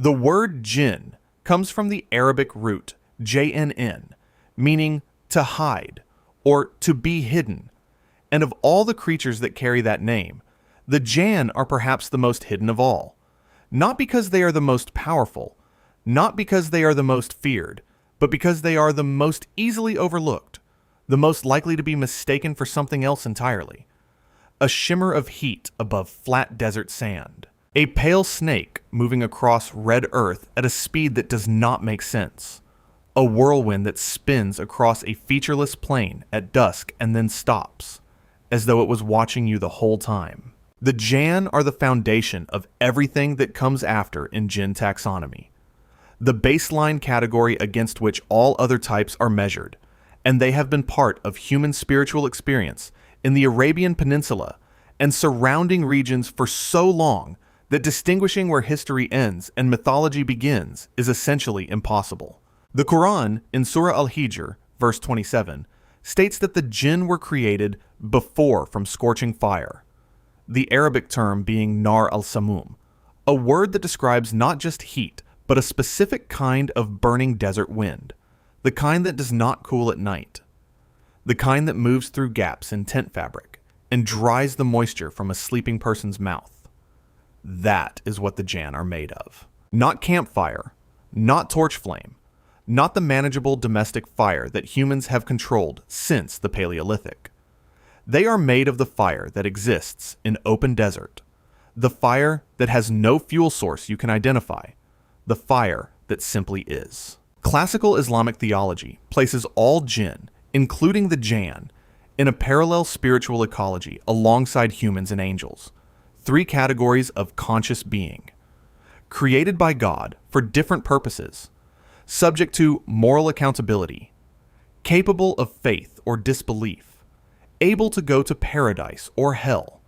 The word jinn comes from the Arabic root jinn, meaning to hide or to be hidden. And of all the creatures that carry that name, the Jann are perhaps the most hidden of all. Not because they are the most powerful, not because they are the most feared, but because they are the most easily overlooked, the most likely to be mistaken for something else entirely. A shimmer of heat above flat desert sand. A pale snake moving across red earth at a speed that does not make sense. A whirlwind that spins across a featureless plain at dusk and then stops, as though it was watching you the whole time. The Jann are the foundation of everything that comes after in Jinn taxonomy. The baseline category against which all other types are measured, and they have been part of human spiritual experience in the Arabian Peninsula and surrounding regions for so long that distinguishing where history ends and mythology begins is essentially impossible. The Quran, in Surah Al-Hijr, verse 27, states that the Jinn were created before from scorching fire, the Arabic term being nar al-samum, a word that describes not just heat, but a specific kind of burning desert wind, the kind that does not cool at night, the kind that moves through gaps in tent fabric and dries the moisture from a sleeping person's mouth. That is what the Jann are made of. Not campfire, not torch flame, not the manageable domestic fire that humans have controlled since the Paleolithic. They are made of the fire that exists in open desert, the fire that has no fuel source you can identify, the fire that simply is. Classical Islamic theology places all jinn, including the Jann, in a parallel spiritual ecology alongside humans and angels, three categories of conscious being, created by God for different purposes, subject to moral accountability, capable of faith or disbelief, able to go to paradise or hell,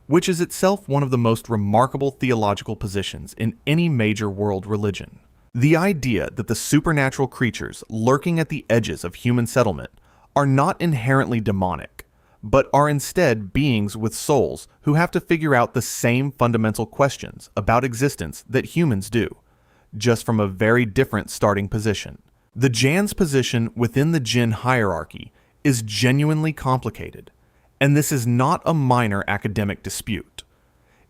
which is itself one of the most remarkable theological positions in any major world religion. The idea that the supernatural creatures lurking at the edges of human settlement are not inherently demonic, but are instead beings with souls who have to figure out the same fundamental questions about existence that humans do, just from a very different starting position. The Jann's position within the Jinn hierarchy is genuinely complicated, and this is not a minor academic dispute.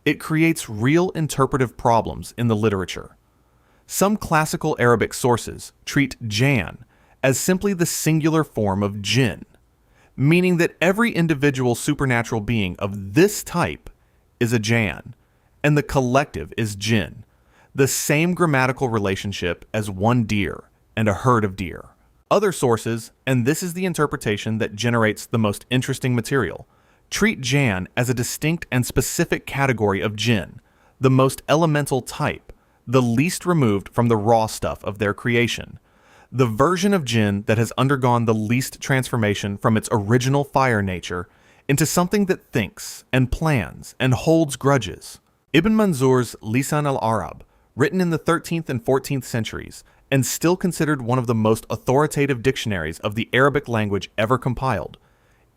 It creates real interpretive problems in the literature. Some classical Arabic sources treat Jann as simply the singular form of Jinn, meaning that every individual supernatural being of this type is a Jann, and the collective is Jinn, the same grammatical relationship as one deer and a herd of deer. Other sources, and this is the interpretation that generates the most interesting material, treat Jann as a distinct and specific category of Jinn, the most elemental type, the least removed from the raw stuff of their creation, the version of Jinn that has undergone the least transformation from its original fire nature into something that thinks and plans and holds grudges. Ibn Manzur's Lisan al-Arab, written in the 13th and 14th centuries, and still considered one of the most authoritative dictionaries of the Arabic language ever compiled,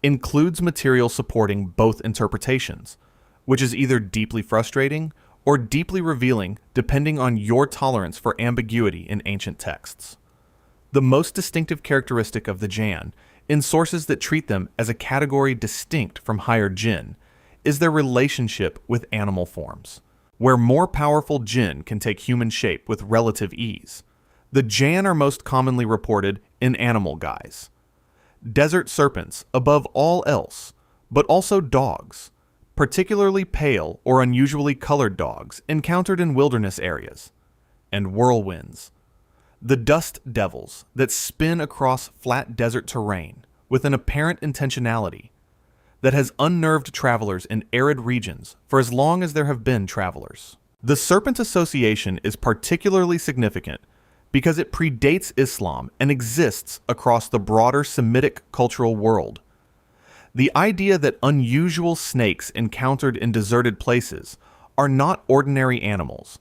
includes material supporting both interpretations, which is either deeply frustrating or deeply revealing depending on your tolerance for ambiguity in ancient texts. The most distinctive characteristic of the Jann, in sources that treat them as a category distinct from higher Jinn, is their relationship with animal forms. Where more powerful Jinn can take human shape with relative ease, the Jann are most commonly reported in animal guise. Desert serpents above all else, but also dogs, particularly pale or unusually colored dogs encountered in wilderness areas, and whirlwinds, the dust devils that spin across flat desert terrain with an apparent intentionality that has unnerved travelers in arid regions for as long as there have been travelers. The serpent association is particularly significant because it predates Islam and exists across the broader Semitic cultural world. The idea that unusual snakes encountered in deserted places are not ordinary animals,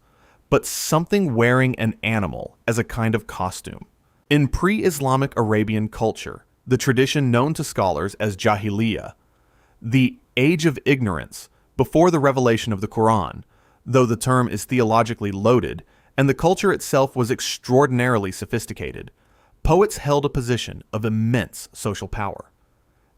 but something wearing an animal as a kind of costume. In pre-Islamic Arabian culture, the tradition known to scholars as Jahiliyyah, the age of ignorance before the revelation of the Quran, though the term is theologically loaded and the culture itself was extraordinarily sophisticated, poets held a position of immense social power.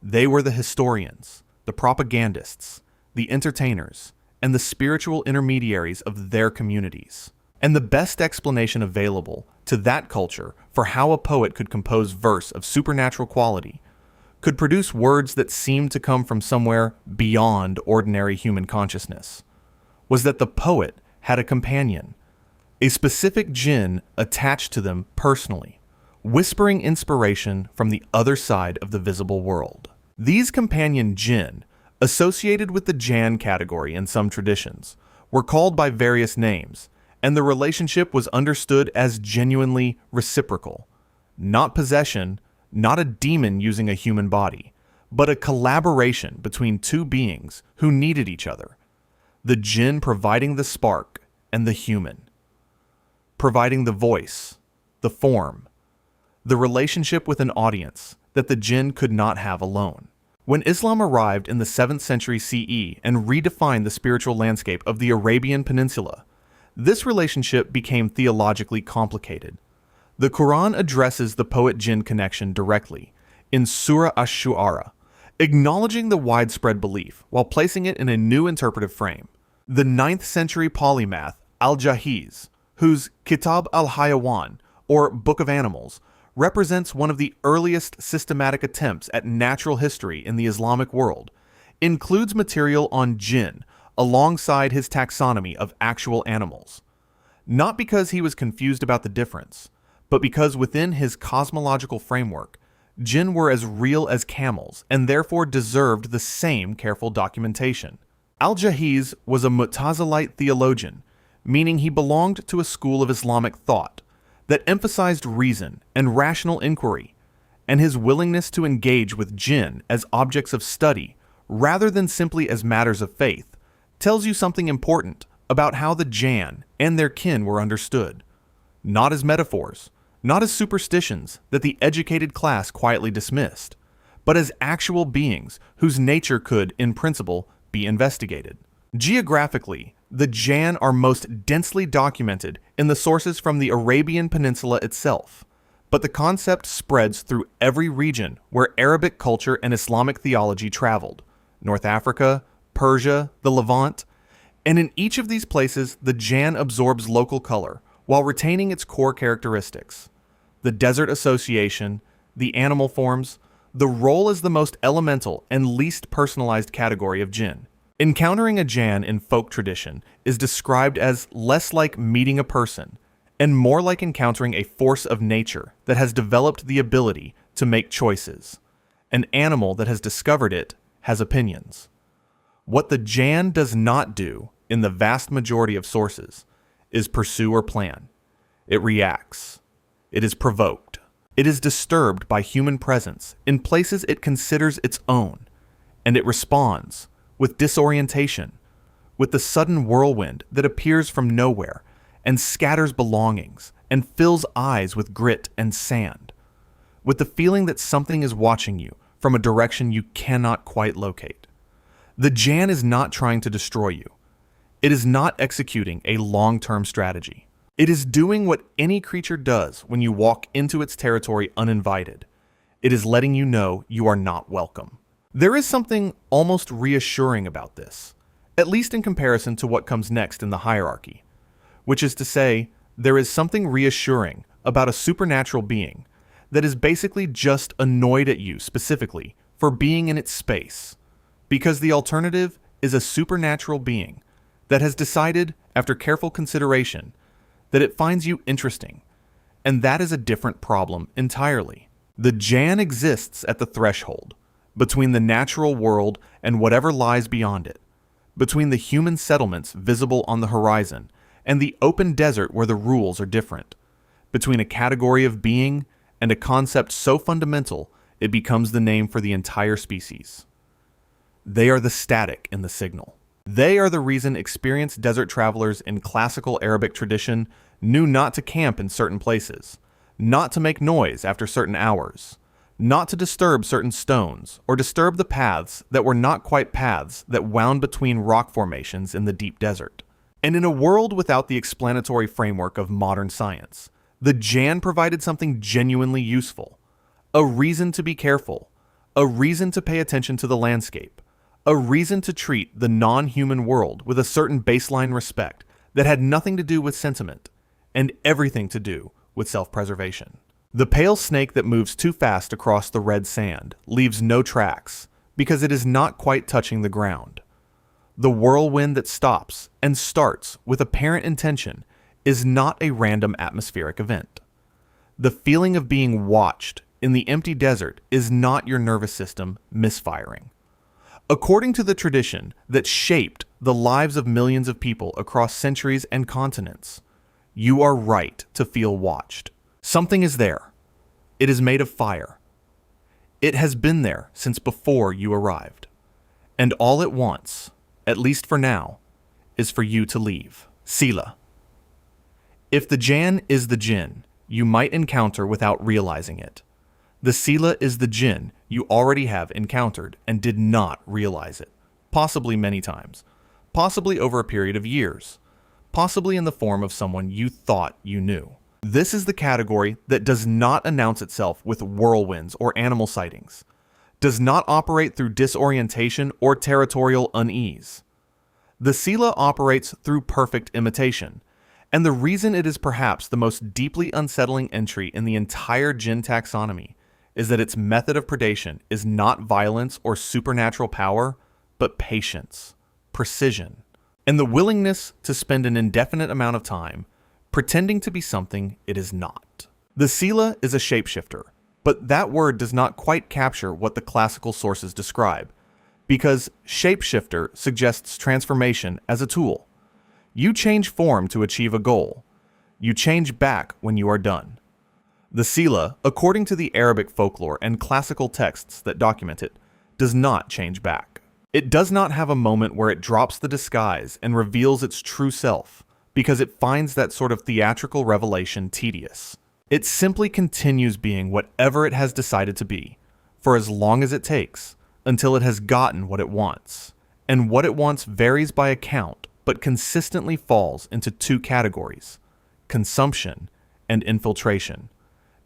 They were the historians, the propagandists, the entertainers, and the spiritual intermediaries of their communities. And the best explanation available to that culture for how a poet could compose verse of supernatural quality, could produce words that seemed to come from somewhere beyond ordinary human consciousness, was that the poet had a companion, a specific jinn attached to them personally, whispering inspiration from the other side of the visible world. These companion jinn, associated with the Jann category in some traditions, were called by various names, and the relationship was understood as genuinely reciprocal. Not possession, not a demon using a human body, but a collaboration between two beings who needed each other. The jinn providing the spark and the human, providing the voice, the form, the relationship with an audience that the jinn could not have alone. When Islam arrived in the 7th century CE and redefined the spiritual landscape of the Arabian Peninsula, this relationship became theologically complicated. The Quran addresses the poet-jinn connection directly in Surah Ash-Shu'ara, acknowledging the widespread belief while placing it in a new interpretive frame. The 9th century polymath Al-Jahiz, whose Kitab al-Hayawan, or Book of Animals, represents one of the earliest systematic attempts at natural history in the Islamic world, includes material on jinn alongside his taxonomy of actual animals. Not because he was confused about the difference, but because within his cosmological framework, jinn were as real as camels and therefore deserved the same careful documentation. Al-Jahiz was a Mu'tazilite theologian, meaning he belonged to a school of Islamic thought that emphasized reason and rational inquiry, and his willingness to engage with jinn as objects of study rather than simply as matters of faith tells you something important about how the Jann and their kin were understood, not as metaphors, not as superstitions that the educated class quietly dismissed, but as actual beings whose nature could, in principle, be investigated. Geographically, the Jann are most densely documented in the sources from the Arabian Peninsula itself, but the concept spreads through every region where Arabic culture and Islamic theology traveled: North Africa, Persia, the Levant, and in each of these places the Jann absorbs local color while retaining its core characteristics. The desert association, the animal forms, the role as the most elemental and least personalized category of jinn. Encountering a Jann in folk tradition is described as less like meeting a person and more like encountering a force of nature that has developed the ability to make choices. An animal that has discovered it has opinions. What the Jann does not do in the vast majority of sources is pursue or plan. It reacts. It is provoked. It is disturbed by human presence in places it considers its own, and it responds with disorientation, with the sudden whirlwind that appears from nowhere and scatters belongings and fills eyes with grit and sand, with the feeling that something is watching you from a direction you cannot quite locate. The Jann is not trying to destroy you. It is not executing a long-term strategy. It is doing what any creature does when you walk into its territory uninvited. It is letting you know you are not welcome. There is something almost reassuring about this, at least in comparison to what comes next in the hierarchy, which is to say, there is something reassuring about a supernatural being that is basically just annoyed at you specifically for being in its space, because the alternative is a supernatural being that has decided, after careful consideration, that it finds you interesting, and that is a different problem entirely. The Jann exists at the threshold, between the natural world and whatever lies beyond it, between the human settlements visible on the horizon and the open desert where the rules are different, between a category of being and a concept so fundamental it becomes the name for the entire species. They are the static in the signal. They are the reason experienced desert travelers in classical Arabic tradition knew not to camp in certain places, not to make noise after certain hours, not to disturb certain stones or disturb the paths that were not quite paths that wound between rock formations in the deep desert. And in a world without the explanatory framework of modern science, the Jann provided something genuinely useful. A reason to be careful, a reason to pay attention to the landscape, a reason to treat the non-human world with a certain baseline respect that had nothing to do with sentiment and everything to do with self-preservation. The pale snake that moves too fast across the red sand leaves no tracks because it is not quite touching the ground. The whirlwind that stops and starts with apparent intention is not a random atmospheric event. The feeling of being watched in the empty desert is not your nervous system misfiring. According to the tradition that shaped the lives of millions of people across centuries and continents, you are right to feel watched. Something is there. It is made of fire. It has been there since before you arrived. And all it wants, at least for now, is for you to leave. Sila. If the Jann is the Jinn you might encounter without realizing it, the Sila is the Jinn you already have encountered and did not realize it, possibly many times, possibly over a period of years, possibly in the form of someone you thought you knew. This is the category that does not announce itself with whirlwinds or animal sightings, does not operate through disorientation or territorial unease. The Sila operates through perfect imitation, and the reason it is perhaps the most deeply unsettling entry in the entire Jinn taxonomy is that its method of predation is not violence or supernatural power, but patience, precision, and the willingness to spend an indefinite amount of time pretending to be something it is not. The Sila is a shapeshifter, but that word does not quite capture what the classical sources describe, because shapeshifter suggests transformation as a tool. You change form to achieve a goal. You change back when you are done. The Sila, according to the Arabic folklore and classical texts that document it, does not change back. It does not have a moment where it drops the disguise and reveals its true self, because it finds that sort of theatrical revelation tedious. It simply continues being whatever it has decided to be, for as long as it takes, until it has gotten what it wants. And what it wants varies by account, but consistently falls into two categories: consumption and infiltration,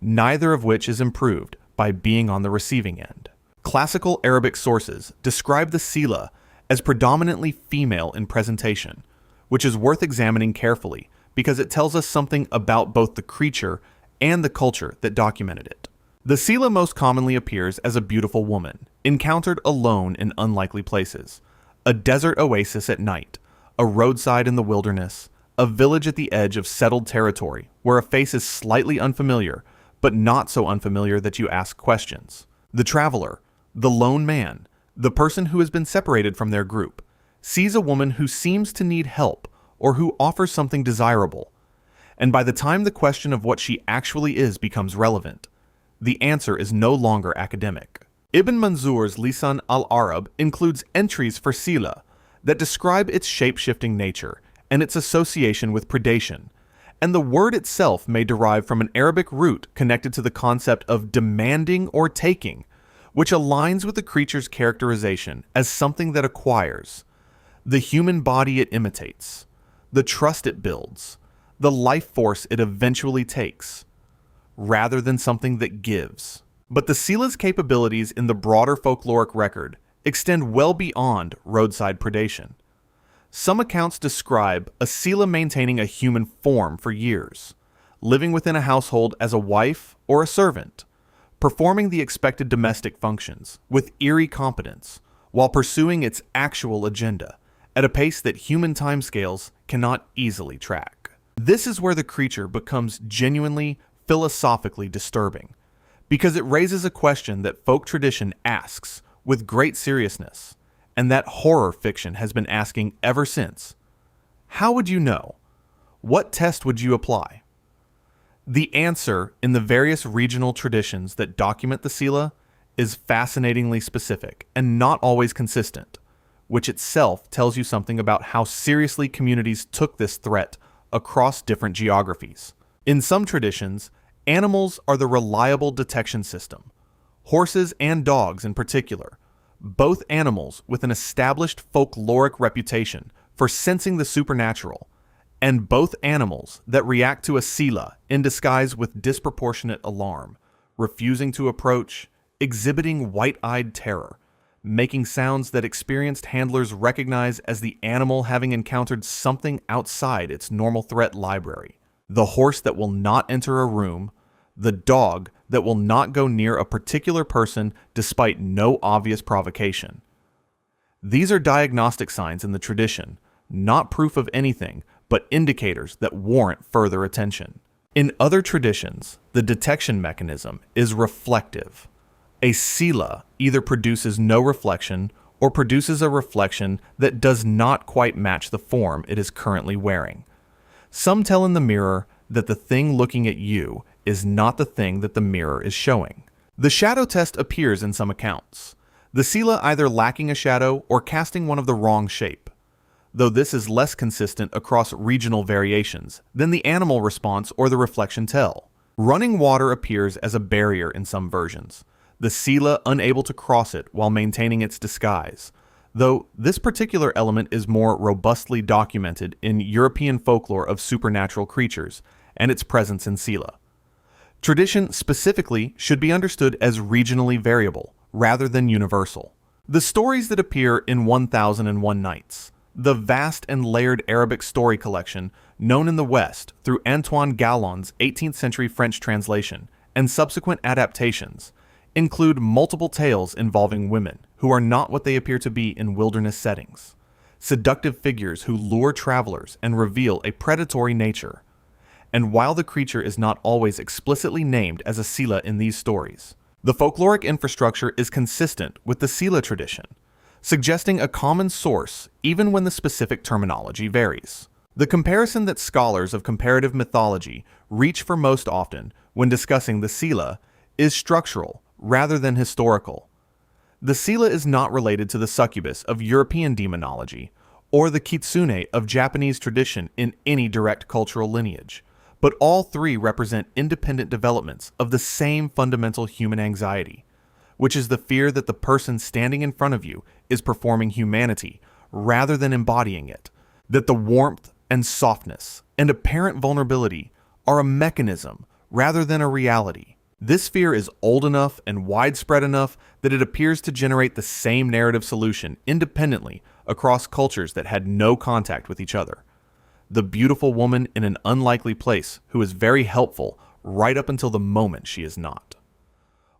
neither of which is improved by being on the receiving end. Classical Arabic sources describe the Sila as predominantly female in presentation, which is worth examining carefully because it tells us something about both the creature and the culture that documented it. The Sila most commonly appears as a beautiful woman, encountered alone in unlikely places, a desert oasis at night, a roadside in the wilderness, a village at the edge of settled territory where a face is slightly unfamiliar, but not so unfamiliar that you ask questions. The traveler, the lone man, the person who has been separated from their group, sees a woman who seems to need help or who offers something desirable. And by the time the question of what she actually is becomes relevant, the answer is no longer academic. Ibn Manzur's Lisan al-Arab includes entries for Sila that describe its shape-shifting nature and its association with predation, and the word itself may derive from an Arabic root connected to the concept of demanding or taking, which aligns with the creature's characterization as something that acquires, the human body it imitates, the trust it builds, the life force it eventually takes, rather than something that gives. But the Sila's capabilities in the broader folkloric record extend well beyond roadside predation. Some accounts describe a Sila maintaining a human form for years, living within a household as a wife or a servant, performing the expected domestic functions with eerie competence while pursuing its actual agenda at a pace that human timescales cannot easily track. This is where the creature becomes genuinely philosophically disturbing, because it raises a question that folk tradition asks with great seriousness, and that horror fiction has been asking ever since. How would you know? What test would you apply? The answer in the various regional traditions that document the Sila is fascinatingly specific and not always consistent, which itself tells you something about how seriously communities took this threat across different geographies. In some traditions, animals are the reliable detection system, horses and dogs in particular, both animals with an established folkloric reputation for sensing the supernatural, and both animals that react to a sila in disguise with disproportionate alarm, refusing to approach, exhibiting white-eyed terror, making sounds that experienced handlers recognize as the animal having encountered something outside its normal threat library, the horse that will not enter a room, the dog that will not go near a particular person despite no obvious provocation. These are diagnostic signs in the tradition, not proof of anything, but indicators that warrant further attention. In other traditions, the detection mechanism is reflective. A sila either produces no reflection or produces a reflection that does not quite match the form it is currently wearing. Some tell in the mirror that the thing looking at you is not the thing that the mirror is showing. The shadow test appears in some accounts, the sila either lacking a shadow or casting one of the wrong shape, though this is less consistent across regional variations than the animal response or the reflection tell. Running water appears as a barrier in some versions, the sila unable to cross it while maintaining its disguise, though this particular element is more robustly documented in European folklore of supernatural creatures and its presence in sila. Tradition specifically should be understood as regionally variable rather than universal. The stories that appear in 1001 Nights, the vast and layered Arabic story collection known in the West through Antoine Galland's 18th century French translation and subsequent adaptations, include multiple tales involving women who are not what they appear to be in wilderness settings, seductive figures who lure travelers and reveal a predatory nature. And while the creature is not always explicitly named as a sila in these stories, the folkloric infrastructure is consistent with the sila tradition, suggesting a common source even when the specific terminology varies. The comparison that scholars of comparative mythology reach for most often when discussing the sila is structural rather than historical. The sila is not related to the succubus of European demonology or the kitsune of Japanese tradition in any direct cultural lineage, but all three represent independent developments of the same fundamental human anxiety, which is the fear that the person standing in front of you is performing humanity rather than embodying it, that the warmth and softness and apparent vulnerability are a mechanism rather than a reality. This fear is old enough and widespread enough that it appears to generate the same narrative solution independently across cultures that had no contact with each other. The beautiful woman in an unlikely place who is very helpful right up until the moment she is not.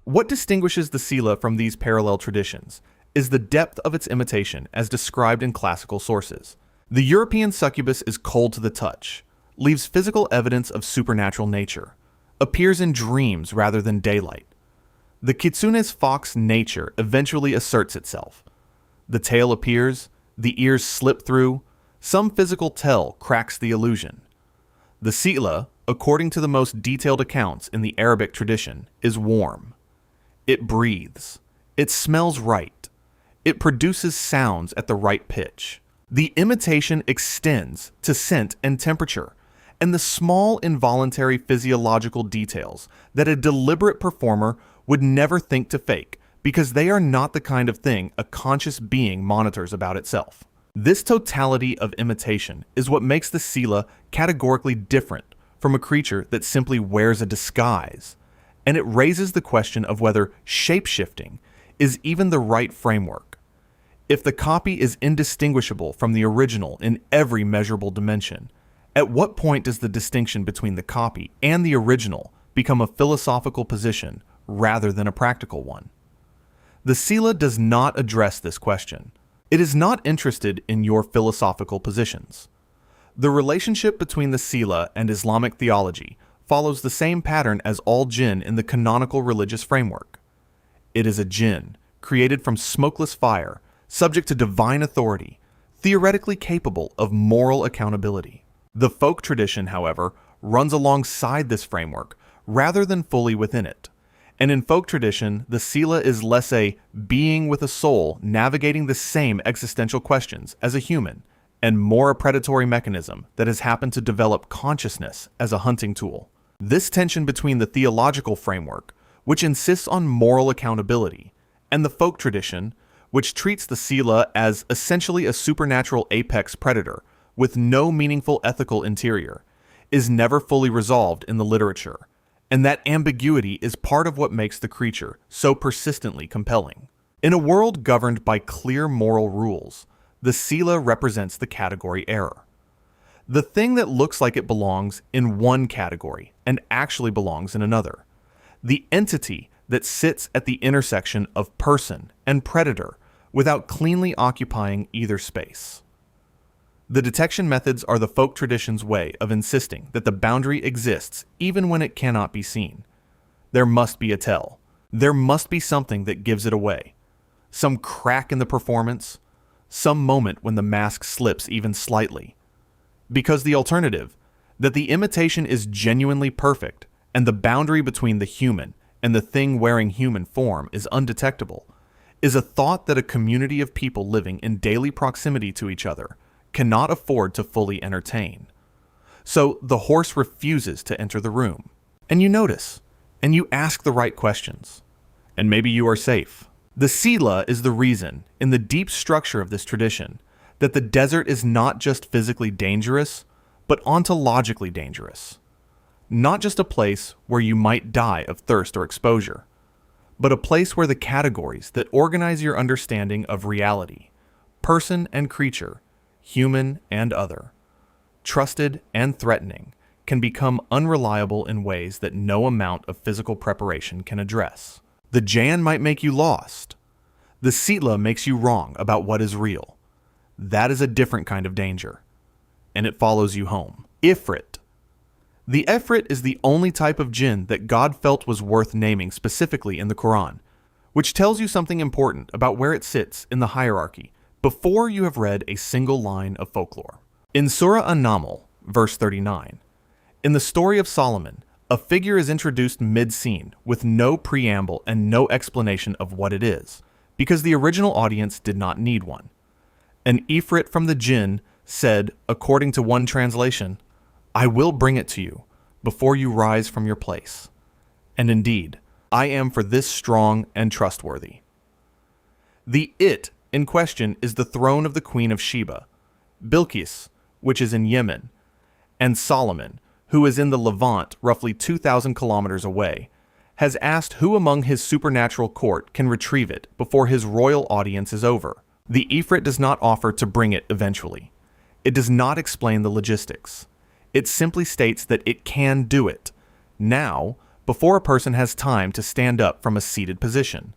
What distinguishes the sila from these parallel traditions is the depth of its imitation as described in classical sources. The European succubus is cold to the touch, leaves physical evidence of supernatural nature, appears in dreams rather than daylight. The kitsune's fox nature eventually asserts itself. The tail appears, the ears slip through, some physical tell cracks the illusion. The sila, according to the most detailed accounts in the Arabic tradition, is warm. It breathes. It smells right. It produces sounds at the right pitch. The imitation extends to scent and temperature, and the small involuntary physiological details that a deliberate performer would never think to fake because they are not the kind of thing a conscious being monitors about itself. This totality of imitation is what makes the sila categorically different from a creature that simply wears a disguise, and it raises the question of whether shape-shifting is even the right framework. If the copy is indistinguishable from the original in every measurable dimension, at what point does the distinction between the copy and the original become a philosophical position rather than a practical one? The sila does not address this question. It is not interested in your philosophical positions. The relationship between the sila and Islamic theology follows the same pattern as all jinn in the canonical religious framework. It is a jinn, created from smokeless fire, subject to divine authority, theoretically capable of moral accountability. The folk tradition, however, runs alongside this framework rather than fully within it. And in folk tradition, the sila is less a being with a soul navigating the same existential questions as a human, and more a predatory mechanism that has happened to develop consciousness as a hunting tool. This tension between the theological framework, which insists on moral accountability, and the folk tradition, which treats the sila as essentially a supernatural apex predator with no meaningful ethical interior, is never fully resolved in the literature, and that ambiguity is part of what makes the creature so persistently compelling. In a world governed by clear moral rules, the sila represents the category error. The thing that looks like it belongs in one category and actually belongs in another. The entity that sits at the intersection of person and predator without cleanly occupying either space. The detection methods are the folk tradition's way of insisting that the boundary exists even when it cannot be seen. There must be a tell. There must be something that gives it away. Some crack in the performance, some moment when the mask slips even slightly. Because the alternative, that the imitation is genuinely perfect and the boundary between the human and the thing wearing human form is undetectable, is a thought that a community of people living in daily proximity to each other cannot afford to fully entertain. So the horse refuses to enter the room. And you notice, and you ask the right questions. And maybe you are safe. The sila is the reason, in the deep structure of this tradition, that the desert is not just physically dangerous, but ontologically dangerous. Not just a place where you might die of thirst or exposure, but a place where the categories that organize your understanding of reality, person and creature, human and other, trusted and threatening, can become unreliable in ways that no amount of physical preparation can address. The Jann might make you lost. The sila makes you wrong about what is real. That is a different kind of danger. And it follows you home. Ifrit. The ifrit is the only type of jinn that God felt was worth naming specifically in the Quran, which tells you something important about where it sits in the hierarchy before you have read a single line of folklore. In Surah An-Naml, verse 39, in the story of Solomon, a figure is introduced mid-scene with no preamble and no explanation of what it is, because the original audience did not need one. An ifrit from the jinn said, according to one translation, "I will bring it to you before you rise from your place. And indeed, I am for this strong and trustworthy." The it in question is the throne of the Queen of Sheba, Bilqis, which is in Yemen, and Solomon, who is in the Levant roughly 2,000 kilometers away, has asked who among his supernatural court can retrieve it before his royal audience is over. The ifrit does not offer to bring it eventually. It does not explain the logistics. It simply states that it can do it, now, before a person has time to stand up from a seated position.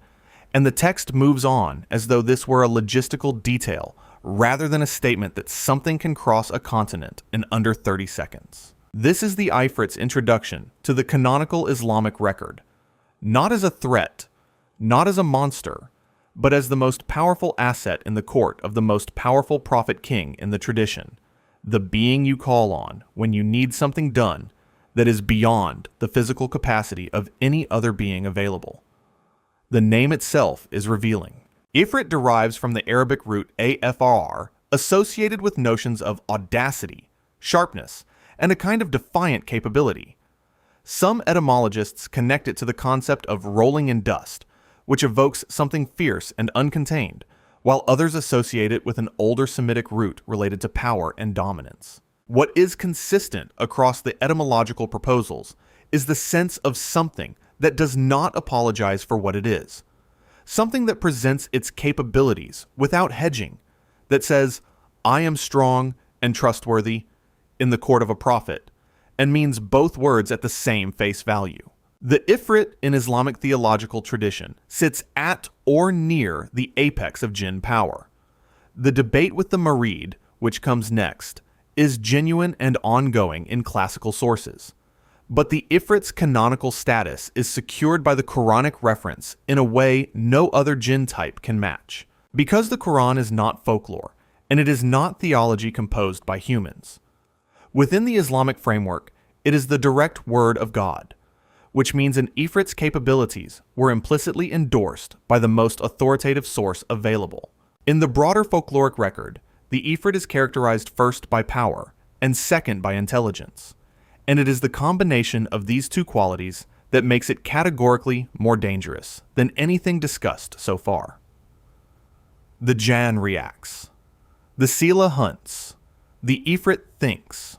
And the text moves on as though this were a logistical detail rather than a statement that something can cross a continent in under 30 seconds. This is the ifrit's introduction to the canonical Islamic record, not as a threat, not as a monster, but as the most powerful asset in the court of the most powerful prophet king in the tradition, the being you call on when you need something done that is beyond the physical capacity of any other being available. The name itself is revealing. Ifrit derives from the Arabic root afr, associated with notions of audacity, sharpness, and a kind of defiant capability. Some etymologists connect it to the concept of rolling in dust, which evokes something fierce and uncontained, while others associate it with an older Semitic root related to power and dominance. What is consistent across the etymological proposals is the sense of something that does not apologize for what it is, something that presents its capabilities without hedging, that says, "I am strong and trustworthy," in the court of a prophet, and means both words at the same face value. The ifrit in Islamic theological tradition sits at or near the apex of jinn power. The debate with the marid, which comes next, is genuine and ongoing in classical sources. But the ifrit's canonical status is secured by the Quranic reference in a way no other jinn type can match. Because the Quran is not folklore, and it is not theology composed by humans. Within the Islamic framework, it is the direct word of God, which means an ifrit's capabilities were implicitly endorsed by the most authoritative source available. In the broader folkloric record, the ifrit is characterized first by power and second by intelligence, and it is the combination of these two qualities that makes it categorically more dangerous than anything discussed so far. The Jann reacts. The sila hunts. The ifrit thinks.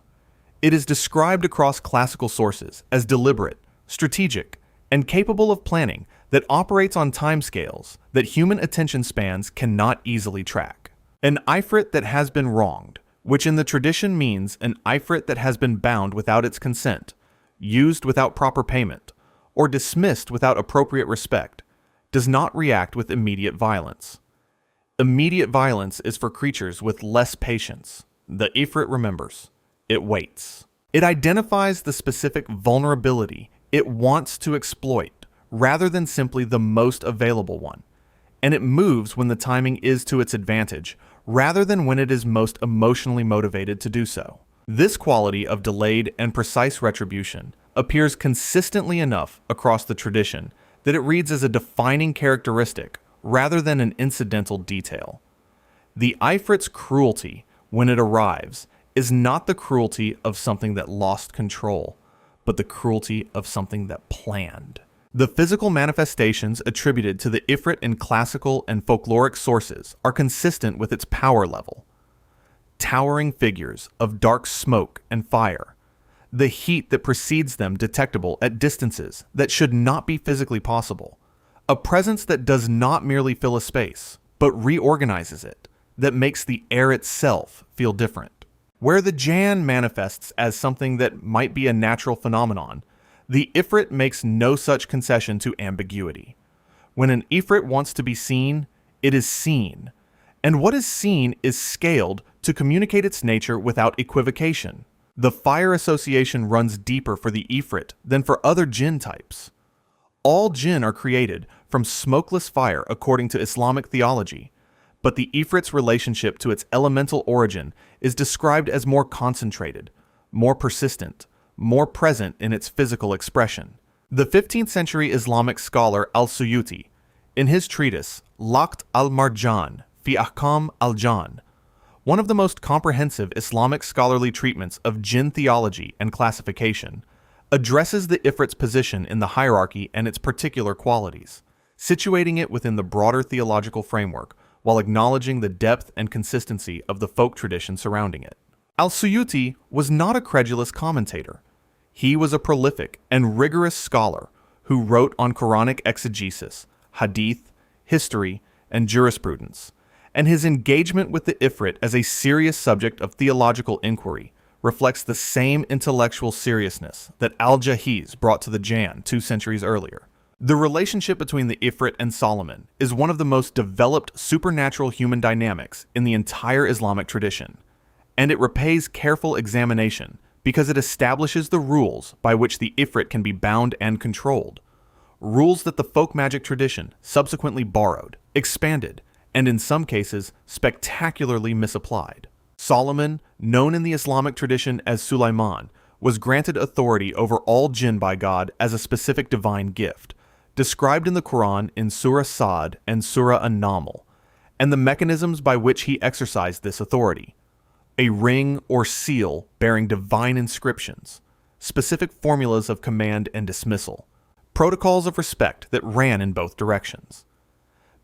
It is described across classical sources as deliberate, strategic, and capable of planning that operates on timescales that human attention spans cannot easily track. An ifrit that has been wronged, which in the tradition means an ifrit that has been bound without its consent, used without proper payment, or dismissed without appropriate respect, does not react with immediate violence. Immediate violence is for creatures with less patience. The ifrit remembers. It waits. It identifies the specific vulnerability it wants to exploit rather than simply the most available one, and it moves when the timing is to its advantage rather than when it is most emotionally motivated to do so. This quality of delayed and precise retribution appears consistently enough across the tradition that it reads as a defining characteristic rather than an incidental detail. The ifrit's cruelty, when it arrives, is not the cruelty of something that lost control, but the cruelty of something that planned. The physical manifestations attributed to the ifrit in classical and folkloric sources are consistent with its power level. Towering figures of dark smoke and fire, the heat that precedes them detectable at distances that should not be physically possible, a presence that does not merely fill a space, but reorganizes it, that makes the air itself feel different. Where the Jann manifests as something that might be a natural phenomenon, the ifrit makes no such concession to ambiguity. When an ifrit wants to be seen, it is seen, and what is seen is scaled to communicate its nature without equivocation. The fire association runs deeper for the ifrit than for other jinn types. All jinn are created from smokeless fire according to Islamic theology, but the ifrit's relationship to its elemental origin is described as more concentrated, more persistent, more present in its physical expression. The 15th century Islamic scholar al-Suyuti, in his treatise Laqt al-Marjan fi Ahkam al-Jann, one of the most comprehensive Islamic scholarly treatments of jinn theology and classification, addresses the ifrit's position in the hierarchy and its particular qualities, situating it within the broader theological framework while acknowledging the depth and consistency of the folk tradition surrounding it. Al-Suyuti was not a credulous commentator. He was a prolific and rigorous scholar who wrote on Quranic exegesis, hadith, history, and jurisprudence, and his engagement with the ifrit as a serious subject of theological inquiry reflects the same intellectual seriousness that al-Jahiz brought to the Jann 2 centuries earlier. The relationship between the ifrit and Solomon is one of the most developed supernatural human dynamics in the entire Islamic tradition, and it repays careful examination because it establishes the rules by which the ifrit can be bound and controlled, rules that the folk magic tradition subsequently borrowed, expanded, and in some cases spectacularly misapplied. Solomon, known in the Islamic tradition as Sulaiman, was granted authority over all jinn by God as a specific divine gift, described in the Quran in Surah Sa'd and Surah An-Naml, and the mechanisms by which he exercised this authority. A ring or seal bearing divine inscriptions, specific formulas of command and dismissal, protocols of respect that ran in both directions,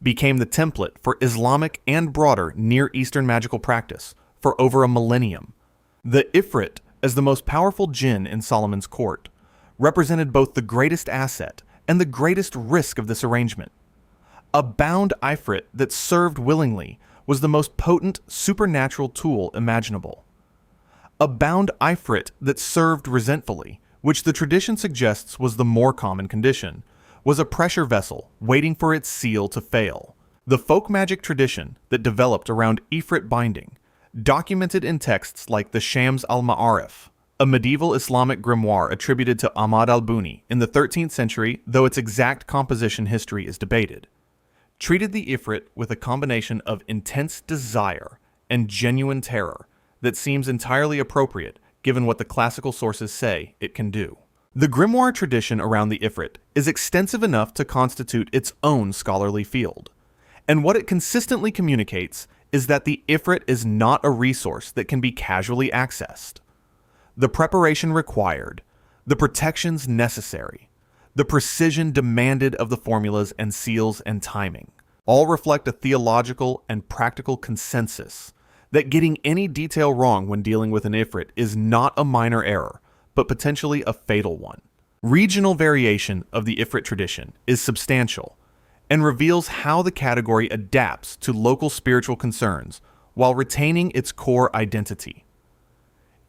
became the template for Islamic and broader Near Eastern magical practice for over a millennium. The ifrit, as the most powerful jinn in Solomon's court, represented both the greatest asset and the greatest risk of this arrangement. A bound ifrit that served willingly was the most potent supernatural tool imaginable. A bound ifrit that served resentfully, which the tradition suggests was the more common condition, was a pressure vessel waiting for its seal to fail. The folk magic tradition that developed around ifrit binding, documented in texts like the Shams al-Ma'arif, a medieval Islamic grimoire attributed to Ahmad al-Buni in the 13th century, though its exact composition history is debated, treated the ifrit with a combination of intense desire and genuine terror that seems entirely appropriate given what the classical sources say it can do. The grimoire tradition around the ifrit is extensive enough to constitute its own scholarly field, and what it consistently communicates is that the ifrit is not a resource that can be casually accessed. The preparation required, the protections necessary, the precision demanded of the formulas and seals and timing, all reflect a theological and practical consensus that getting any detail wrong when dealing with an ifrit is not a minor error, but potentially a fatal one. Regional variation of the ifrit tradition is substantial and reveals how the category adapts to local spiritual concerns while retaining its core identity.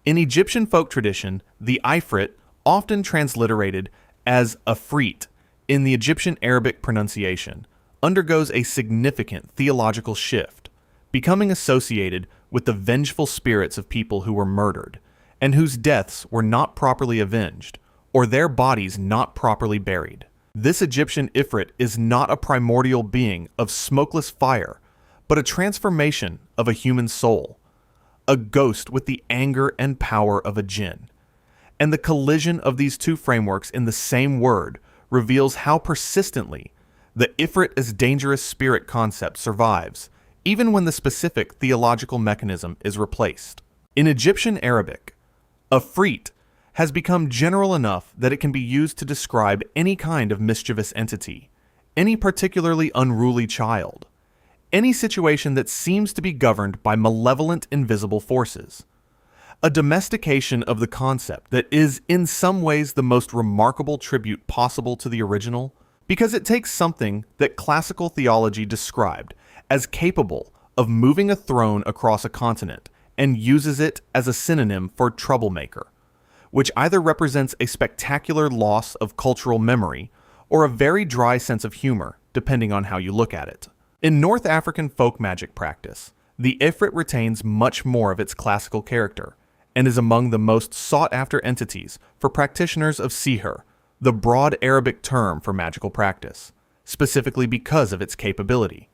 In Egyptian folk tradition, the ifrit, often transliterated as ifrit in the Egyptian Arabic pronunciation, undergoes a significant theological shift, becoming associated with the vengeful spirits of people who were murdered and whose deaths were not properly avenged or their bodies not properly buried. This Egyptian ifrit is not a primordial being of smokeless fire, but a transformation of a human soul, a ghost with the anger and power of a jinn. And the collision of these two frameworks in the same word reveals how persistently the ifrit as dangerous spirit concept survives, even when the specific theological mechanism is replaced. In Egyptian Arabic, ifrit has become general enough that it can be used to describe any kind of mischievous entity, any particularly unruly child, any situation that seems to be governed by malevolent invisible forces. A domestication of the concept that is in some ways the most remarkable tribute possible to the original, because it takes something that classical theology described as capable of moving a throne across a continent and uses it as a synonym for troublemaker, which either represents a spectacular loss of cultural memory or a very dry sense of humor, depending on how you look at it. In North African folk magic practice, the ifrit retains much more of its classical character and is among the most sought-after entities for practitioners of sihr, the broad Arabic term for magical practice, specifically because of its capability.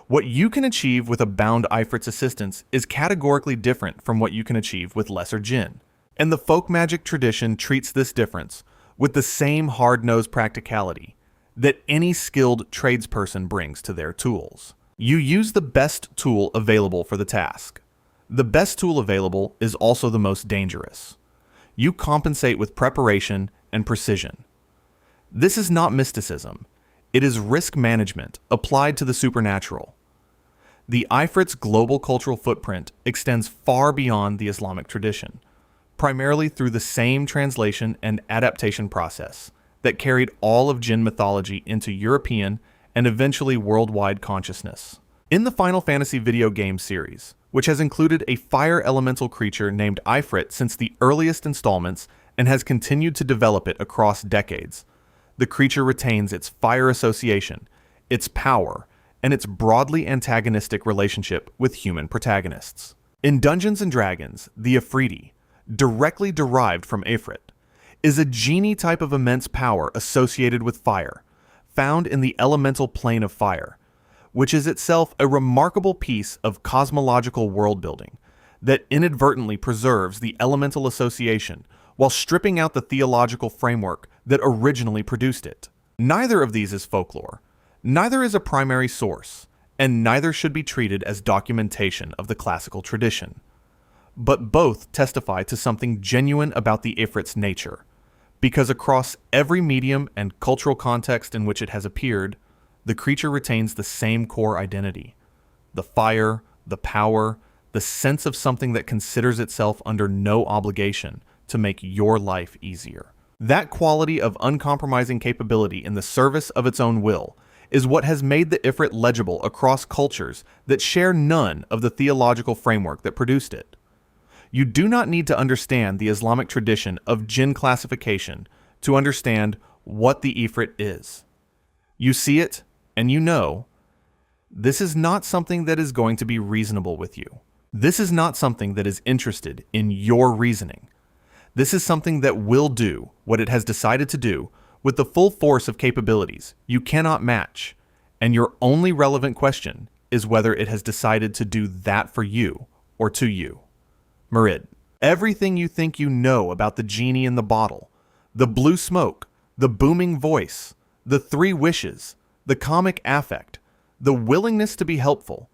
What you can achieve with a bound ifrit's assistance is categorically different from what you can achieve with lesser jinn, and the folk magic tradition treats this difference with the same hard-nosed practicality that any skilled tradesperson brings to their tools. You use the best tool available for the task. The best tool available is also the most dangerous. You compensate with preparation and precision. This is not mysticism. It is risk management applied to the supernatural. The ifrit's global cultural footprint extends far beyond the Islamic tradition, primarily through the same translation and adaptation process that carried all of Jinn mythology into European and eventually worldwide consciousness. In the Final Fantasy video game series, which has included a fire elemental creature named Ifrit since the earliest installments and has continued to develop it across decades, the creature retains its fire association, its power, and its broadly antagonistic relationship with human protagonists. In Dungeons & Dragons, the Ifriti, directly derived from Ifrit, is a genie type of immense power associated with fire, found in the elemental plane of fire, which is itself a remarkable piece of cosmological world-building that inadvertently preserves the elemental association while stripping out the theological framework that originally produced it. Neither of these is folklore, neither is a primary source, and neither should be treated as documentation of the classical tradition. But both testify to something genuine about the Ifrit's nature, because across every medium and cultural context in which it has appeared, the creature retains the same core identity: the fire, the power, the sense of something that considers itself under no obligation to make your life easier. That quality of uncompromising capability in the service of its own will is what has made the Ifrit legible across cultures that share none of the theological framework that produced it. You do not need to understand the Islamic tradition of Jinn classification to understand what the Ifrit is. You see it, and you know, this is not something that is going to be reasonable with you. This is not something that is interested in your reasoning. This is something that will do what it has decided to do with the full force of capabilities you cannot match, and your only relevant question is whether it has decided to do that for you or to you. Murid, everything you think you know about the genie in the bottle, the blue smoke, the booming voice, the three wishes, the comic affect, the willingness to be helpful,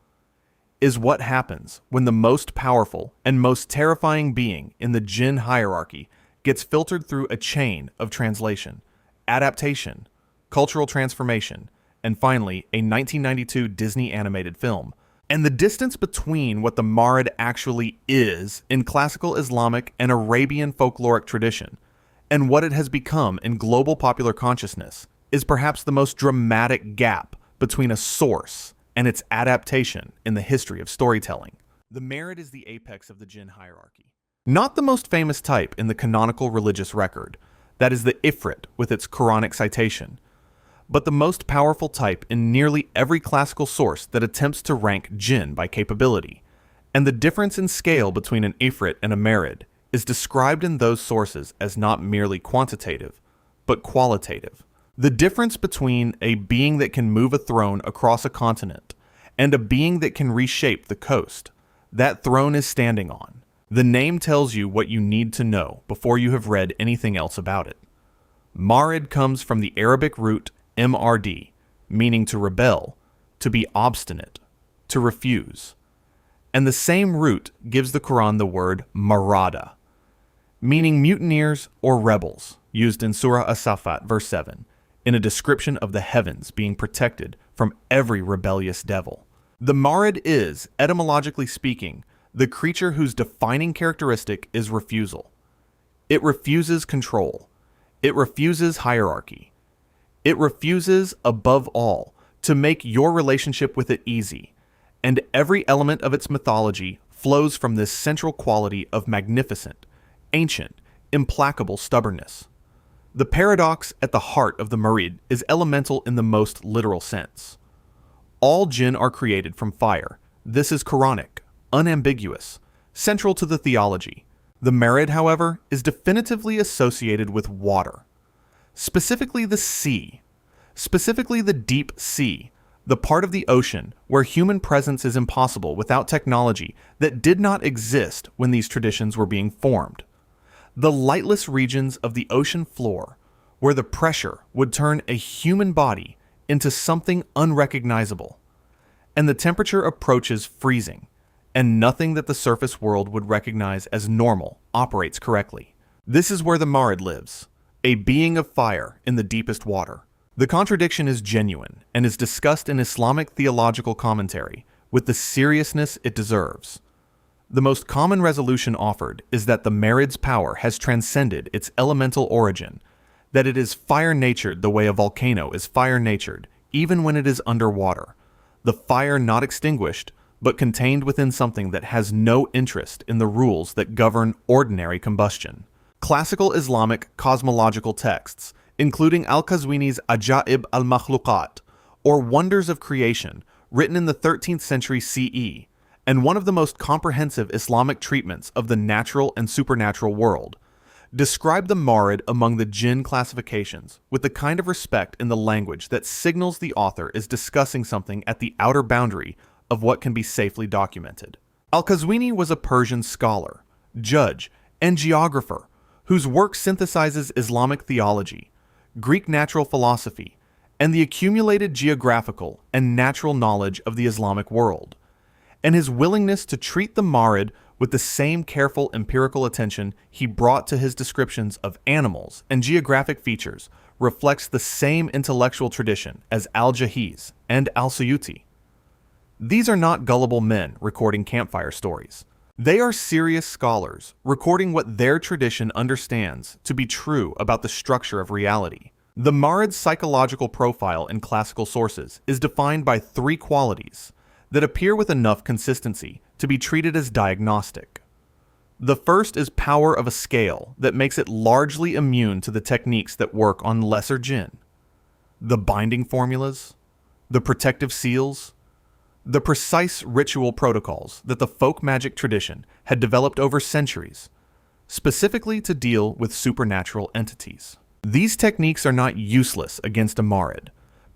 is what happens when the most powerful and most terrifying being in the Jinn hierarchy gets filtered through a chain of translation, adaptation, cultural transformation, and finally, a 1992 Disney animated film. And the distance between what the Marid actually is in classical Islamic and Arabian folkloric tradition and what it has become in global popular consciousness is perhaps the most dramatic gap between a source and its adaptation in the history of storytelling. The Marid is the apex of the Jinn hierarchy. Not the most famous type in the canonical religious record, that is the ifrit with its Quranic citation, but the most powerful type in nearly every classical source that attempts to rank Jinn by capability. And the difference in scale between an ifrit and a Marid is described in those sources as not merely quantitative, but qualitative. The difference between a being that can move a throne across a continent and a being that can reshape the coast that throne is standing on. The name tells you what you need to know before you have read anything else about it. Marid comes from the Arabic root mrd, meaning to rebel, to be obstinate, to refuse. And the same root gives the Quran the word marada, meaning mutineers or rebels, used in Surah As-Safat, verse 7, in a description of the heavens being protected from every rebellious devil. The Marid is, etymologically speaking, the creature whose defining characteristic is refusal. It refuses control. It refuses hierarchy. It refuses, above all, to make your relationship with it easy, and every element of its mythology flows from this central quality of magnificent, ancient, implacable stubbornness. The paradox at the heart of the Marid is elemental in the most literal sense. All Jinn are created from fire. This is Quranic, unambiguous, central to the theology. The Marid, however, is definitively associated with water, specifically the sea, specifically the deep sea, the part of the ocean where human presence is impossible without technology that did not exist when these traditions were being formed. The lightless regions of the ocean floor, where the pressure would turn a human body into something unrecognizable, and the temperature approaches freezing, and nothing that the surface world would recognize as normal operates correctly. This is where the Marid lives, a being of fire in the deepest water. The contradiction is genuine and is discussed in Islamic theological commentary with the seriousness it deserves. The most common resolution offered is that the Marid's power has transcended its elemental origin, that it is fire-natured the way a volcano is fire-natured, even when it is underwater, the fire not extinguished, but contained within something that has no interest in the rules that govern ordinary combustion. Classical Islamic cosmological texts, including Al-Qazwini's Ajaib al-Makhluqat, or Wonders of Creation, written in the 13th century CE, and one of the most comprehensive Islamic treatments of the natural and supernatural world, describe the Marid among the Jinn classifications with the kind of respect in the language that signals the author is discussing something at the outer boundary of what can be safely documented. Al-Qazwini was a Persian scholar, judge, and geographer whose work synthesizes Islamic theology, Greek natural philosophy, and the accumulated geographical and natural knowledge of the Islamic world. And his willingness to treat the Marid with the same careful empirical attention he brought to his descriptions of animals and geographic features reflects the same intellectual tradition as Al-Jahiz and Al-Suyuti. These are not gullible men recording campfire stories. They are serious scholars recording what their tradition understands to be true about the structure of reality. The Marid's psychological profile in classical sources is defined by three qualities that appear with enough consistency to be treated as diagnostic. The first is power of a scale that makes it largely immune to the techniques that work on lesser Jinn. The binding formulas, the protective seals, the precise ritual protocols that the folk magic tradition had developed over centuries, specifically to deal with supernatural entities. These techniques are not useless against a Marid,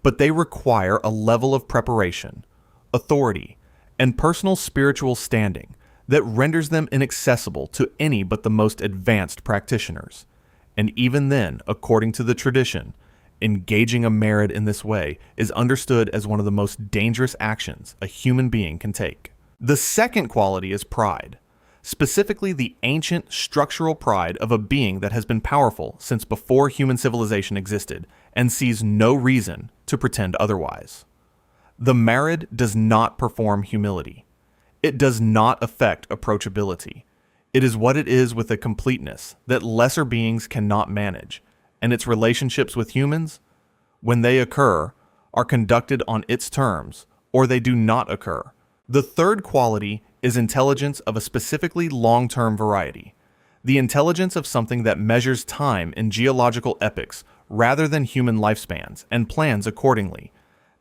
but they require a level of preparation, authority, and personal spiritual standing that renders them inaccessible to any but the most advanced practitioners. And even then, according to the tradition, engaging a Marid in this way is understood as one of the most dangerous actions a human being can take. The second quality is pride, specifically the ancient structural pride of a being that has been powerful since before human civilization existed and sees no reason to pretend otherwise. The Marid does not perform humility. It does not affect approachability. It is what it is with a completeness that lesser beings cannot manage, and its relationships with humans, when they occur, are conducted on its terms, or they do not occur. The third quality is intelligence of a specifically long-term variety, the intelligence of something that measures time in geological epochs rather than human lifespans and plans accordingly,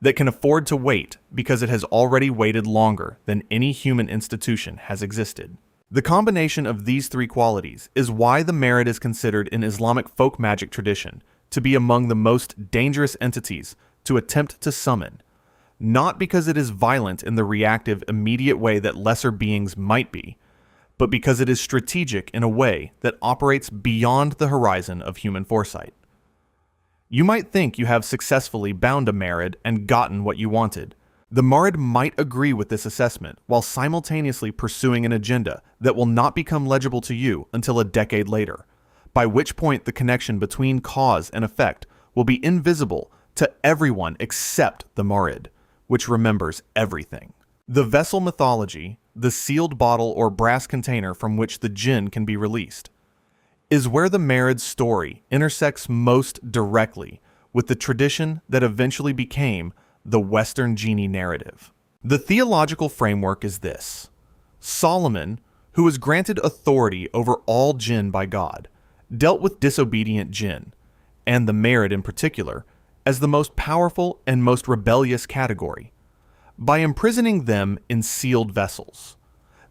that can afford to wait because it has already waited longer than any human institution has existed. The combination of these three qualities is why the Marid is considered in Islamic folk magic tradition to be among the most dangerous entities to attempt to summon, not because it is violent in the reactive, immediate way that lesser beings might be, but because it is strategic in a way that operates beyond the horizon of human foresight. You might think you have successfully bound a Marid and gotten what you wanted. The Marid might agree with this assessment while simultaneously pursuing an agenda that will not become legible to you until a decade later, by which point the connection between cause and effect will be invisible to everyone except the Marid, which remembers everything. The vessel mythology, the sealed bottle or brass container from which the Jinn can be released, is where the Marid's story intersects most directly with the tradition that eventually became the Western genie narrative. The theological framework is this: Solomon, who was granted authority over all Jinn by God, dealt with disobedient Jinn, and the Marid in particular, as the most powerful and most rebellious category, by imprisoning them in sealed vessels.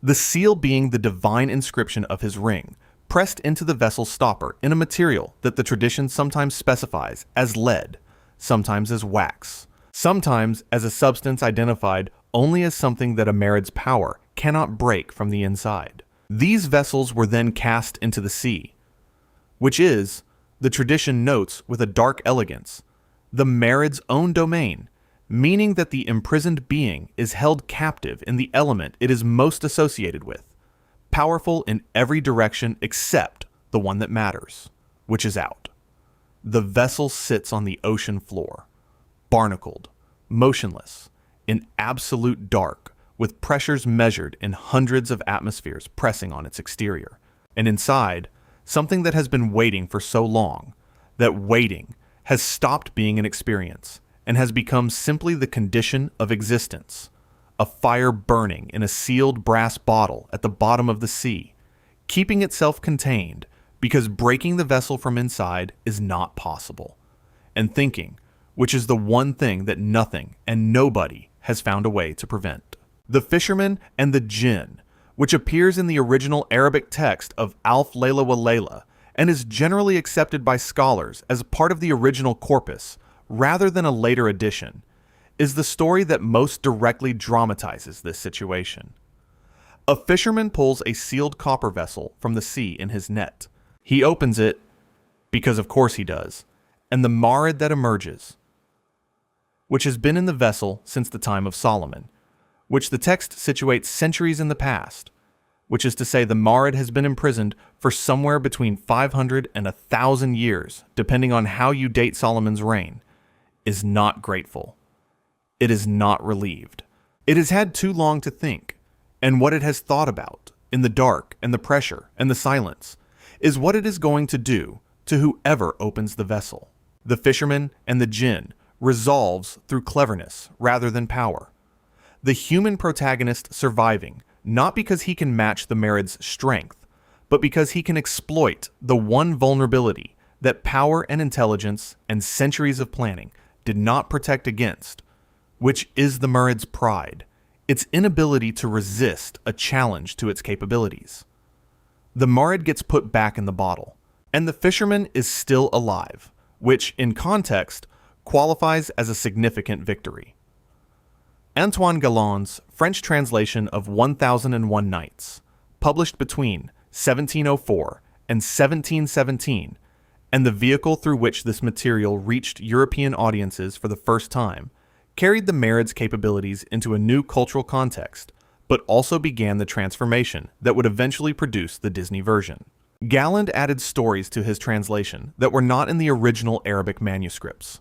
The seal being the divine inscription of his ring, pressed into the vessel's stopper in a material that the tradition sometimes specifies as lead, sometimes as wax, sometimes as a substance identified only as something that a Marid's power cannot break from the inside. These vessels were then cast into the sea, which is, the tradition notes with a dark elegance, the Marid's own domain, meaning that the imprisoned being is held captive in the element it is most associated with, powerful in every direction except the one that matters, which is out. The vessel sits on the ocean floor, barnacled, motionless, in absolute dark, with pressures measured in hundreds of atmospheres pressing on its exterior, and inside, something that has been waiting for so long, that waiting has stopped being an experience and has become simply the condition of existence, a fire burning in a sealed brass bottle at the bottom of the sea, keeping itself contained because breaking the vessel from inside is not possible, and thinking, which is the one thing that nothing and nobody has found a way to prevent. The fisherman and the Jinn, which appears in the original Arabic text of Alf Layla wa Layla and is generally accepted by scholars as part of the original corpus rather than a later addition, is the story that most directly dramatizes this situation. A fisherman pulls a sealed copper vessel from the sea in his net. He opens it, because of course he does, and the Marid that emerges, which has been in the vessel since the time of Solomon, which the text situates centuries in the past, which is to say the Marid has been imprisoned for somewhere between 500 and 1,000 years, depending on how you date Solomon's reign, is not grateful. It is not relieved. It has had too long to think, and what it has thought about, in the dark and the pressure and the silence, is what it is going to do to whoever opens the vessel. The fisherman and the Jinn resolves through cleverness rather than power. The human protagonist surviving, not because he can match the Marid's strength, but because he can exploit the one vulnerability that power and intelligence and centuries of planning did not protect against, which is the Marid's pride, its inability to resist a challenge to its capabilities. The Marid gets put back in the bottle, and the fisherman is still alive, which, in context, qualifies as a significant victory. Antoine Galland's French translation of 1001 Nights, published between 1704 and 1717, and the vehicle through which this material reached European audiences for the first time, carried the Marid's capabilities into a new cultural context but also began the transformation that would eventually produce the Disney version. Galland added stories to his translation that were not in the original Arabic manuscripts,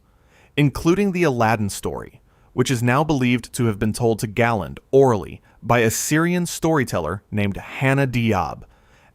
including the Aladdin story, which is now believed to have been told to Galland orally by a Syrian storyteller named Hannah Diab,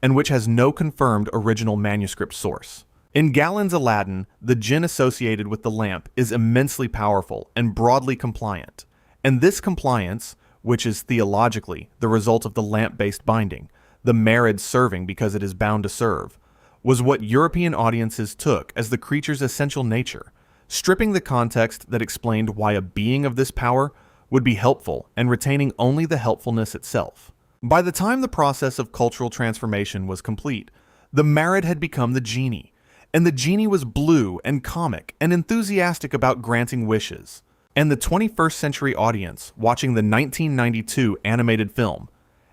and which has no confirmed original manuscript source. In Galland's Aladdin, the jinn associated with the lamp is immensely powerful and broadly compliant, and this compliance, which is theologically the result of the lamp-based binding, the merid serving because it is bound to serve, was what European audiences took as the creature's essential nature, stripping the context that explained why a being of this power would be helpful and retaining only the helpfulness itself. By the time the process of cultural transformation was complete, the merid had become the genie, and the genie was blue and comic and enthusiastic about granting wishes. And the 21st century audience watching the 1992 animated film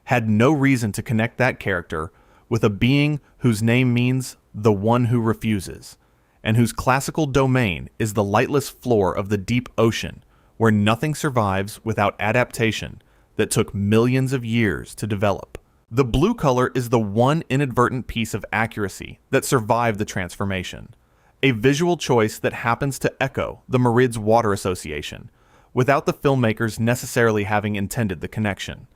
had no reason to connect that character with a being whose name means the one who refuses, and whose classical domain is the lightless floor of the deep ocean, where nothing survives without adaptation that took millions of years to develop. The blue color is the one inadvertent piece of accuracy that survived the transformation, a visual choice that happens to echo the merid's water association, without the filmmakers necessarily having intended the connection.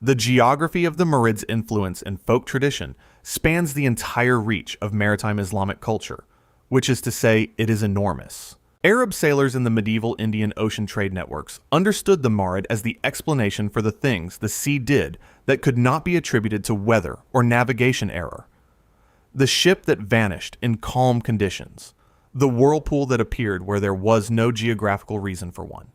The geography of the merid's influence in folk tradition spans the entire reach of maritime Islamic culture, which is to say it is enormous. Arab sailors in the medieval Indian Ocean trade networks understood the merid as the explanation for the things the sea did that could not be attributed to weather or navigation error. The ship that vanished in calm conditions, the whirlpool that appeared where there was no geographical reason for one,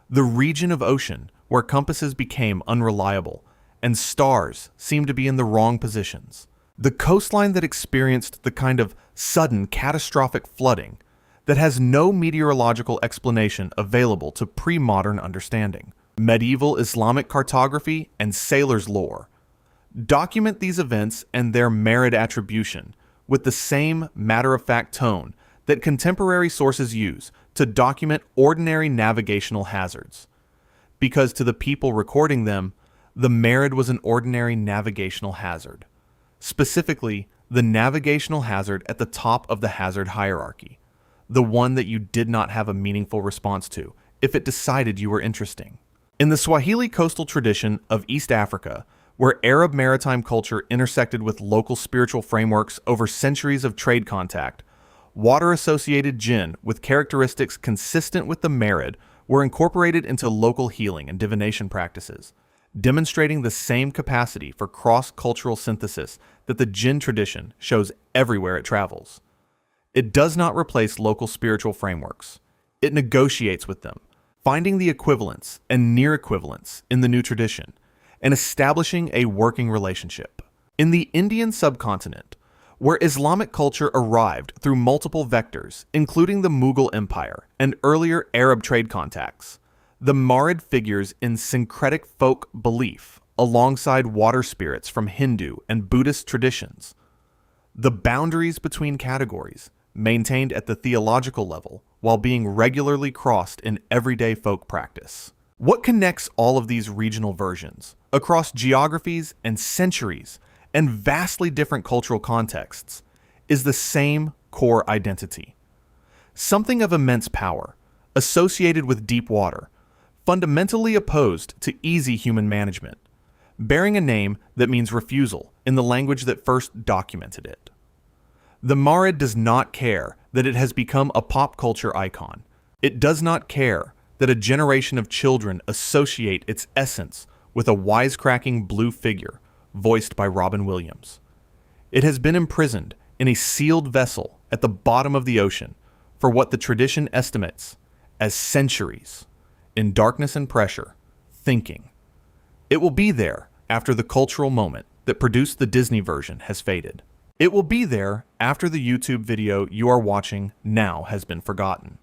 the region of ocean where compasses became unreliable and stars seemed to be in the wrong positions, the coastline that experienced the kind of sudden catastrophic flooding that has no meteorological explanation available to pre-modern understanding. Medieval Islamic cartography and sailors' lore document these events and their merid attribution with the same matter-of-fact tone that contemporary sources use to document ordinary navigational hazards, because to the people recording them, the merid was an ordinary navigational hazard, specifically the navigational hazard at the top of the hazard hierarchy, the one that you did not have a meaningful response to if it decided you were interesting. In the Swahili coastal tradition of East Africa, where Arab maritime culture intersected with local spiritual frameworks over centuries of trade contact, water-associated jinn with characteristics consistent with the merid were incorporated into local healing and divination practices, demonstrating the same capacity for cross-cultural synthesis that the jinn tradition shows everywhere it travels. It does not replace local spiritual frameworks. It negotiates with them, finding the equivalence and near equivalence in the new tradition, and establishing a working relationship. In the Indian subcontinent, where Islamic culture arrived through multiple vectors, including the Mughal Empire and earlier Arab trade contacts, the merid figures in syncretic folk belief alongside water spirits from Hindu and Buddhist traditions. The boundaries between categories maintained at the theological level while being regularly crossed in everyday folk practice. What connects all of these regional versions across geographies and centuries and vastly different cultural contexts is the same core identity. Something of immense power, associated with deep water, fundamentally opposed to easy human management, bearing a name that means refusal in the language that first documented it. The merid does not care that it has become a pop culture icon. It does not care that a generation of children associate its essence with a wisecracking blue figure voiced by Robin Williams. It has been imprisoned in a sealed vessel at the bottom of the ocean for what the tradition estimates as centuries, in darkness and pressure, thinking. It will be there after the cultural moment that produced the Disney version has faded. It will be there after the YouTube video you are watching now has been forgotten.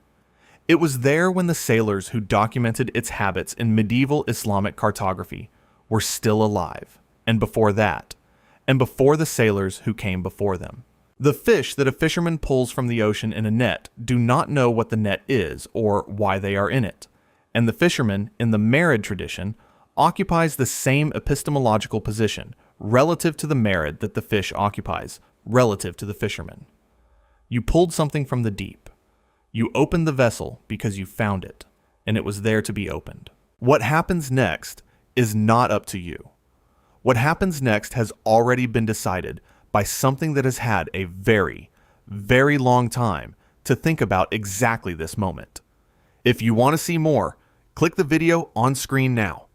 It was there when the sailors who documented its habits in medieval Islamic cartography were still alive, and before that, and before the sailors who came before them. The fish that a fisherman pulls from the ocean in a net do not know what the net is or why they are in it, and the fishermen in the merid tradition occupies the same epistemological position relative to the merit that the fish occupies relative to the fisherman. You pulled something from the deep. You opened the vessel because you found it, and it was there to be opened. What happens next is not up to you. What happens next has already been decided by something that has had a very, very long time to think about exactly this moment. If you want to see more, click the video on screen now.